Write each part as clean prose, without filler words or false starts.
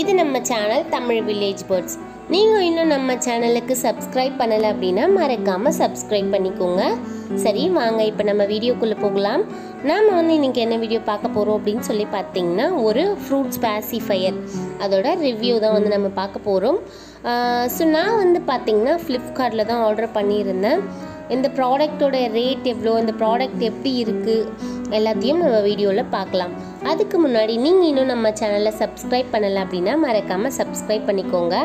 இது நம்ம channel Tamil village birds. நீங்கள் இன்னும் நம்ம சேனலுக்கு சப்ஸ்கிரைப் பண்ணலை அப்படின்னா மறக்காமல் சப்ஸ்கிரைப் பண்ணிக்கோங்க. சரி, வாங்க இப்போ நம்ம வீடியோக்குள்ளே போகலாம். நாம் இன்றைக்கி என்ன வீடியோ பார்க்க போகிறோம் அப்படின்னு சொல்லி பார்த்தீங்கன்னா, ஒரு ஃப்ரூட்ஸ் பாசிஃபையர் அதோட ரிவ்யூ தான் நம்ம பார்க்க போகிறோம். ஸோ நான் பார்த்தீங்கன்னா ஃப்ளிப்கார்ட்டில் தான் ஆர்டர் பண்ணியிருந்தேன். இந்த ப்ராடக்டோட ரேட் எவ்வளோ, இந்த ப்ராடக்ட் எப்படி இருக்குது எல்லாத்தையும் நம்ம வீடியோவில் பார்க்கலாம். அதுக்கு முன்னாடி நீங்கள் இன்னும் நம்ம சேனலை சப்ஸ்கிரைப் பண்ணலை அப்படின்னா மறக்காமல் சப்ஸ்கிரைப் பண்ணிக்கோங்க.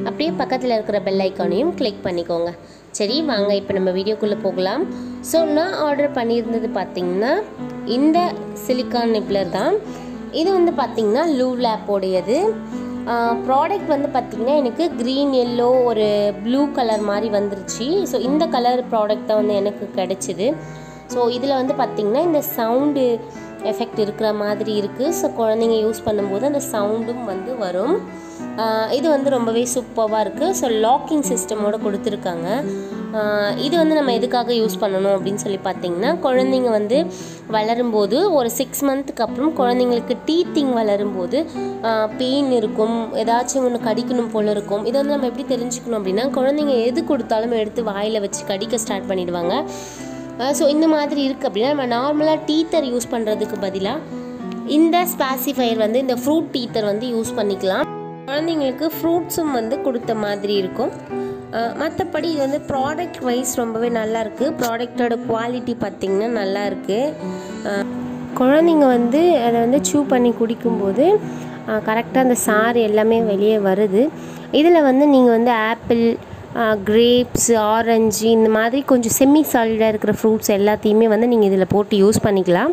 அப்படியே பக்கத்தில் இருக்கிற பெல் ஐக்கானையும் கிளிக் பண்ணிக்கோங்க. சரி, வாங்க இப்போ நம்ம வீடியோக்குள்ளே போகலாம். ஸோ நான் ஆர்டர் பண்ணியிருந்தது பார்த்திங்கன்னா இந்த சிலிக்கான் நிப்ளர் தான். இது பார்த்திங்கன்னா லூவ்லேப்போடையது. ப்ராடக்ட் பார்த்திங்கன்னா எனக்கு க்ரீன் எல்லோ ஒரு ப்ளூ கலர் மாதிரி வந்துருச்சு. ஸோ இந்த கலர் ப்ராடக்ட் தான் எனக்கு கிடச்சிது. ஸோ இதில் பார்த்திங்கன்னா இந்த சவுண்டு எஃபெக்ட் இருக்கிற மாதிரி இருக்குது. ஸோ குழந்தைங்க யூஸ் பண்ணும்போது அந்த சவுண்டும் வரும். இது ரொம்பவே சூப்பராக இருக்குது. ஸோ லாக்கிங் சிஸ்டமோடு கொடுத்துருக்காங்க. இது நம்ம எதுக்காக யூஸ் பண்ணணும் அப்படின்னு சொல்லி பார்த்திங்கன்னா, குழந்தைங்க வளரும்போது ஒரு 6 மந்த்துக்கு அப்புறம் குழந்தைங்களுக்கு டீத்திங் வளரும்போது பெயின் இருக்கும், ஏதாச்சும் ஒன்று கடிக்கணும் போல் இருக்கும். இதை நம்ம எப்படி தெரிஞ்சுக்கணும் அப்படின்னா, குழந்தைங்க எது கொடுத்தாலும் எடுத்து வாயில் வச்சு கடிக்க ஸ்டார்ட் பண்ணிடுவாங்க. ஸோ இந்த மாதிரி இருக்குது அப்படின்னா நம்ம நார்மலாக டீத்தர் யூஸ் பண்ணுறதுக்கு பதிலாக இந்த பாசிஃபையர் இந்த ஃப்ரூட் டீத்தர் யூஸ் பண்ணிக்கலாம். குழந்தைங்களுக்கு ஃப்ரூட்ஸும் கொடுத்த மாதிரி இருக்கும். மற்றபடி இது ப்ராடக்ட் வைஸ் ரொம்பவே நல்லாயிருக்கு. ப்ராடக்டோட குவாலிட்டி பார்த்திங்கன்னா நல்லாயிருக்கு. குழந்தைங்க அதை சூ பண்ணி குடிக்கும்போது கரெக்டாக அந்த சாறு எல்லாமே வெளியே வருது. இதில் நீங்கள் ஆப்பிள், கிரேப்ஸ், ஆரஞ்சு இந்த மாதிரி கொஞ்சம் செமி சாலிடாக இருக்கிற ஃப்ரூட்ஸ் எல்லாத்தையுமே நீங்கள் இதில் போட்டு யூஸ் பண்ணிக்கலாம்.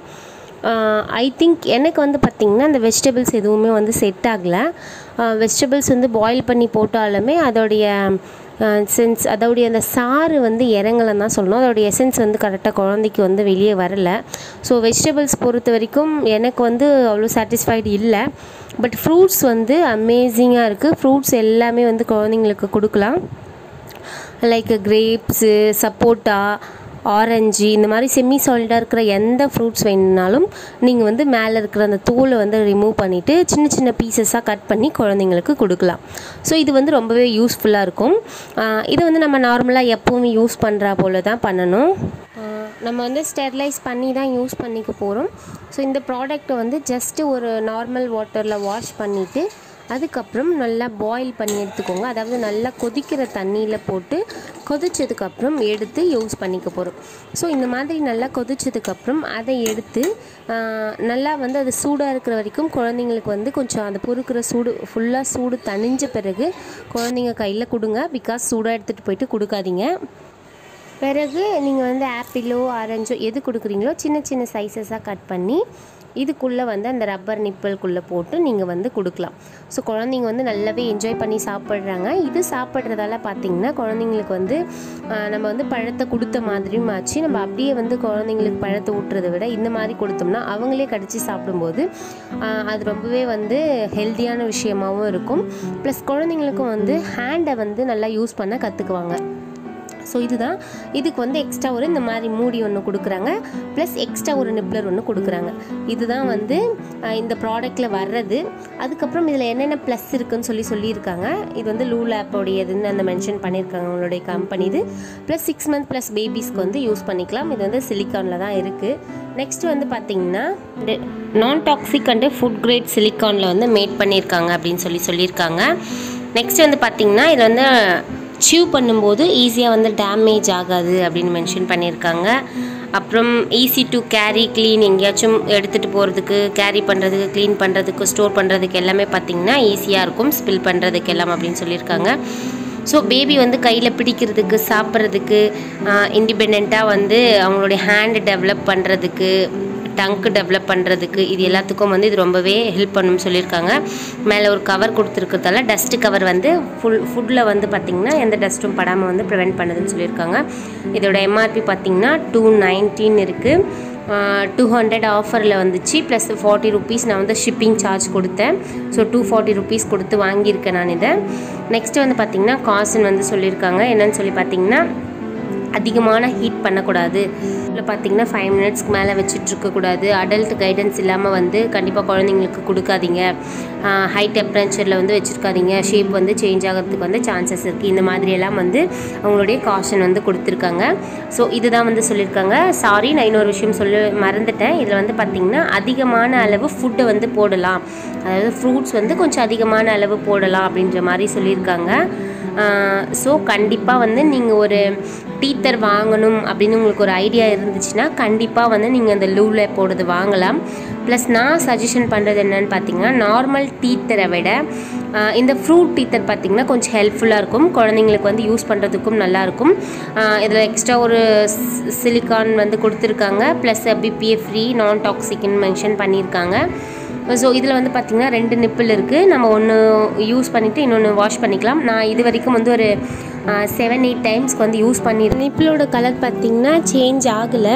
ஐ திங்க் எனக்கு பார்த்திங்கன்னா அந்த வெஜிடபிள்ஸ் எதுவுமே செட் ஆகலை. வெஜிடபிள்ஸ் பாயில் பண்ணி போட்டாலுமே அதோடைய சென்ஸ், அதோடைய அந்த சாறு இறங்கலைன்னு தான் சொல்லணும். அதோடைய எசன்ஸ் கரெக்டாக குழந்தைக்கு வெளியே வரலை. ஸோ வெஜிடபிள்ஸ் பொறுத்த வரைக்கும் எனக்கு அவ்வளோ சாட்டிஸ்ஃபைடு இல்லை. பட் ஃப்ரூட்ஸ் அமேசிங்காக இருக்குது. ஃப்ரூட்ஸ் எல்லாமே குழந்தைங்களுக்கு கொடுக்கலாம். லைக் கிரேப்ஸு, சப்போட்டா, ஆரஞ்சு இந்த மாதிரி செமி சாலிடாக இருக்கிற எந்த ஃப்ரூட்ஸ் வேணுனாலும் நீங்கள் மேலே இருக்கிற அந்த தோலை ரிமூவ் பண்ணிவிட்டு சின்ன சின்ன பீசஸாக கட் பண்ணி குழந்தைங்களுக்கு கொடுக்கலாம். ஸோ இது ரொம்பவே யூஸ்ஃபுல்லாக இருக்கும். இது நம்ம நார்மலாக எப்போவுமே யூஸ் பண்ணுறா போல் தான் பண்ணணும். நம்ம ஸ்டெர்லைஸ் பண்ணி தான் யூஸ் பண்ணிக்க போகிறோம். ஸோ இந்த ப்ராடக்ட்டை ஜஸ்ட்டு ஒரு நார்மல் வாட்டரில் வாஷ் பண்ணிவிட்டு அதுக்கப்புறம் நல்லா பாயில் பண்ணி எடுத்துக்கோங்க. அதாவது நல்லா கொதிக்கிற தண்ணியில் போட்டு கொதிச்சதுக்கப்புறம் எடுத்து யூஸ் பண்ணிக்க போகிறோம். ஸோ இந்த மாதிரி நல்லா கொதிச்சதுக்கப்புறம் அதை எடுத்து நல்லா அது சூடாக இருக்கிற வரைக்கும் குழந்தைங்களுக்கு கொஞ்சம் அந்த பொறுக்கிற சூடு ஃபுல்லாக சூடு தணிஞ்ச பிறகு குழந்தைங்க கையில் கொடுங்க. பிகாஸ் சூடாக எடுத்துகிட்டு போயிட்டு கொடுக்காதீங்க. பிறகு நீங்கள் ஆப்பிளோ ஆரஞ்சோ எது கொடுக்குறீங்களோ சின்ன சின்ன சைஸஸாக கட் பண்ணி இதுக்குள்ளே அந்த ரப்பர் நிப்பலுக்குள்ளே போட்டு நீங்கள் கொடுக்கலாம். ஸோ குழந்தைங்க நல்லாவே என்ஜாய் பண்ணி சாப்பிட்றாங்க. இது சாப்பிட்றதால பார்த்திங்கன்னா குழந்தைங்களுக்கு நம்ம பழத்தை கொடுத்த மாதிரியும் ஆச்சு. நம்ம அப்படியே குழந்தைங்களுக்கு பழத்தை ஊட்டுறதை விட இந்த மாதிரி கொடுத்தோம்னா அவங்களே கடித்து சாப்பிடும்போது அது ரொம்பவே ஹெல்த்தியான விஷயமாகவும் இருக்கும். ப்ளஸ் குழந்தைங்களுக்கும் ஹேண்டை நல்லா யூஸ் பண்ண கற்றுக்குவாங்க. ஸோ இதுக்கு எக்ஸ்ட்ரா ஒரு இந்த மாதிரி மூடி ஒன்று கொடுக்குறாங்க. ப்ளஸ் எக்ஸ்ட்ரா ஒரு நிப்ளர் ஒன்று கொடுக்குறாங்க. இதுதான் இந்த ப்ராடக்டில் வர்றது. அதுக்கப்புறம் இதில் என்னென்ன ப்ளஸ் இருக்குதுன்னு சொல்லியிருக்காங்க. இது லூவ்லேப்போடையதுன்னு மென்ஷன் பண்ணியிருக்காங்க உங்களுடைய கம்பெனி. இது ப்ளஸ் 6 மந்த் ப்ளஸ் பேபிஸ்க்கு யூஸ் பண்ணிக்கலாம். இது சிலிக்கானில் தான் இருக்குது. நெக்ஸ்ட் பார்த்திங்கன்னா non toxic and food grade சிலிக்கானில் மேட் பண்ணியிருக்காங்க அப்படின்னு சொல்லியிருக்காங்க. நெக்ஸ்ட் பார்த்திங்கன்னா இது சியூ பண்ணும்போது ஈஸியாக டேமேஜ் ஆகாது அப்படின்னு மென்ஷன் பண்ணியிருக்காங்க. அப்புறம் ஈஸி டு கேரி, க்ளீன், எங்கேயாச்சும் எடுத்துகிட்டு போகிறதுக்கு, கேரி பண்ணுறதுக்கு, க்ளீன் பண்ணுறதுக்கு, ஸ்டோர் பண்ணுறதுக்கு எல்லாமே பார்த்திங்கன்னா ஈஸியாக இருக்கும் ஸ்பில் பண்ணுறதுக்கு எல்லாம் அப்படின்னு சொல்லியிருக்காங்க. ஸோ பேபி கையில் பிடிக்கிறதுக்கு, சாப்பிட்றதுக்கு, இண்டிபெண்ட்டாக அவங்களுடைய ஹேண்டு டெவலப் பண்ணுறதுக்கு, டங்க்கு டெவலப் பண்ணுறதுக்கு, இது எல்லாத்துக்கும் இது ரொம்பவே ஹெல்ப் பண்ணுன்னு சொல்லியிருக்காங்க. மேலே ஒரு கவர் கொடுத்துருக்கிறதால டஸ்ட்டு கவர் ஃபுட்டில் பார்த்திங்கன்னா எந்த டஸ்ட்டும் படாமல் ப்ரிவெண்ட் பண்ணுதுன்னு சொல்லியிருக்காங்க. இதோட எம்ஆர்பி பார்த்திங்கன்னா 219 இருக்குது. 200 ஆஃபரில் வந்துச்சு. ப்ளஸ் 40 ருபீஸ் நான் ஷிப்பிங் சார்ஜ் கொடுத்தேன். ஸோ 240 ருபீஸ் கொடுத்து வாங்கியிருக்கேன் நான் இதை. நெக்ஸ்ட்டு பார்த்திங்கன்னா காசுன்னு சொல்லியிருக்காங்க. என்னன்னு சொல்லி பார்த்திங்கன்னா அதிகமான ஹீட் பண்ணக்கூடாது. இதில் பார்த்திங்கன்னா 5 மினிட்ஸ்க்கு மேலே வச்சுட்ருக்கக்கூடாது. அடல்ட் கைடன்ஸ் இல்லாமல் வந்து கண்டிப்பாக குழந்தைங்களுக்கு கொடுக்காதீங்க. ஹை டெம்பரேச்சரில் வந்து வச்சுருக்காதீங்க. ஷேப் வந்து சேஞ்ச் ஆகிறதுக்கு வந்து சான்சஸ் இருக்குது. இந்த மாதிரியெல்லாம் வந்து அவங்களுடைய காஷன் வந்து கொடுத்துருக்காங்க. ஸோ இதுதான் வந்து சொல்லியிருக்காங்க. சாரி, நான் இன்னொரு விஷயம் சொல்ல மறந்துட்டேன். இதில் வந்து பார்த்திங்கன்னா அதிகமான அளவு ஃபுட்டை வந்து போடலாம், அதாவது ஃப்ரூட்ஸ் வந்து கொஞ்சம் அதிகமான அளவு போடலாம் அப்படின்ற மாதிரி சொல்லியிருக்காங்க. ஸோ கண்டிப்பாக வந்து நீங்கள் ஒரு டீத்தர் வாங்கணும் அப்படின்னு உங்களுக்கு ஒரு ஐடியா இருந்துச்சுன்னா கண்டிப்பாக வந்து நீங்கள் அந்த லூவில் போடுறது வாங்கலாம். ப்ளஸ் நான் சஜஷன் பண்ணுறது என்னென்னு பார்த்தீங்கன்னா, நார்மல் டீத்தரை விட இந்த ஃப்ரூட் டீத்தர் பார்த்திங்கன்னா கொஞ்சம் ஹெல்ப்ஃபுல்லாக இருக்கும். குழந்தைங்களுக்கு வந்து யூஸ் பண்ணுறதுக்கும் நல்லாயிருக்கும். இதில் எக்ஸ்ட்ரா ஒரு சிலிக்கான் வந்து கொடுத்துருக்காங்க. ப்ளஸ் BPA ஃப்ரீ, நான் டாக்ஸிக்னு மென்ஷன் பண்ணியிருக்காங்க. ஸோ இதில் வந்து பார்த்திங்கன்னா 2 நிப்பிள் இருக்குது. நம்ம ஒன்று யூஸ் பண்ணிவிட்டு இன்னொன்று வாஷ் பண்ணிக்கலாம். நான் இது வரைக்கும் வந்து ஒரு 7-8 டைம்ஸ்க்கு வந்து யூஸ் பண்ணியிருக்கேன். நிப்பிளோட கலர் பார்த்திங்கன்னா சேஞ்ச் ஆகலை.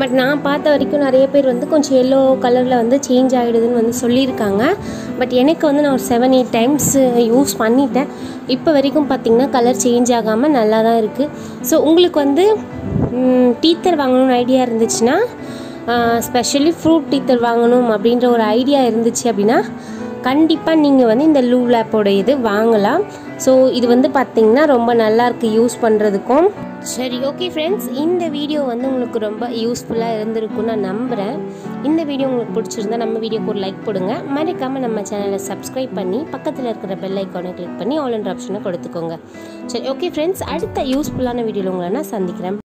பட் நான் பார்த்த வரைக்கும் நிறைய பேர் வந்து கொஞ்சம் எல்லோ கலரில் வந்து சேஞ்ச் ஆகிடுதுன்னு வந்து சொல்லியிருக்காங்க. பட் எனக்கு வந்து நான் ஒரு 7-8 டைம்ஸ் யூஸ் பண்ணிட்டேன். இப்போ வரைக்கும் பார்த்திங்கன்னா கலர் சேஞ்ச் ஆகாமல் நல்லா தான் இருக்குது. ஸோ உங்களுக்கு வந்து டீத்தர் வாங்கணும்னு ஐடியா இருந்துச்சுன்னா, ஸ்பெஷலி ஃப்ரூட் டீத்தர் வாங்கணும் அப்படின்ற ஒரு ஐடியா இருந்துச்சு அப்படின்னா கண்டிப்பாக நீங்கள் வந்து இந்த லூ லேப்போட இது வாங்கலாம். ஸோ இது வந்து பார்த்திங்கன்னா ரொம்ப நல்லாயிருக்கு யூஸ் பண்ணுறதுக்கும். சரி, ஓகே ஃப்ரெண்ட்ஸ், இந்த வீடியோ வந்து உங்களுக்கு ரொம்ப யூஸ்ஃபுல்லாக இருந்திருக்குன்னு நான் நம்புகிறேன். இந்த வீடியோ உங்களுக்கு பிடிச்சிருந்தா நம்ம வீடியோக்கு ஒரு லைக் போடுங்க. மறக்காமல் நம்ம சேனலை சப்ஸ்கிரைப் பண்ணி பக்கத்தில் இருக்கிற பெல் ஐக்கானை கிளிக் பண்ணி ஆல் என்ற ஆப்ஷனை கொடுத்துக்கோங்க. சரி, ஓகே ஃப்ரெண்ட்ஸ், அடுத்த யூஸ்ஃபுல்லான வீடியோவில் உங்களை நான் சந்திக்கிறேன்.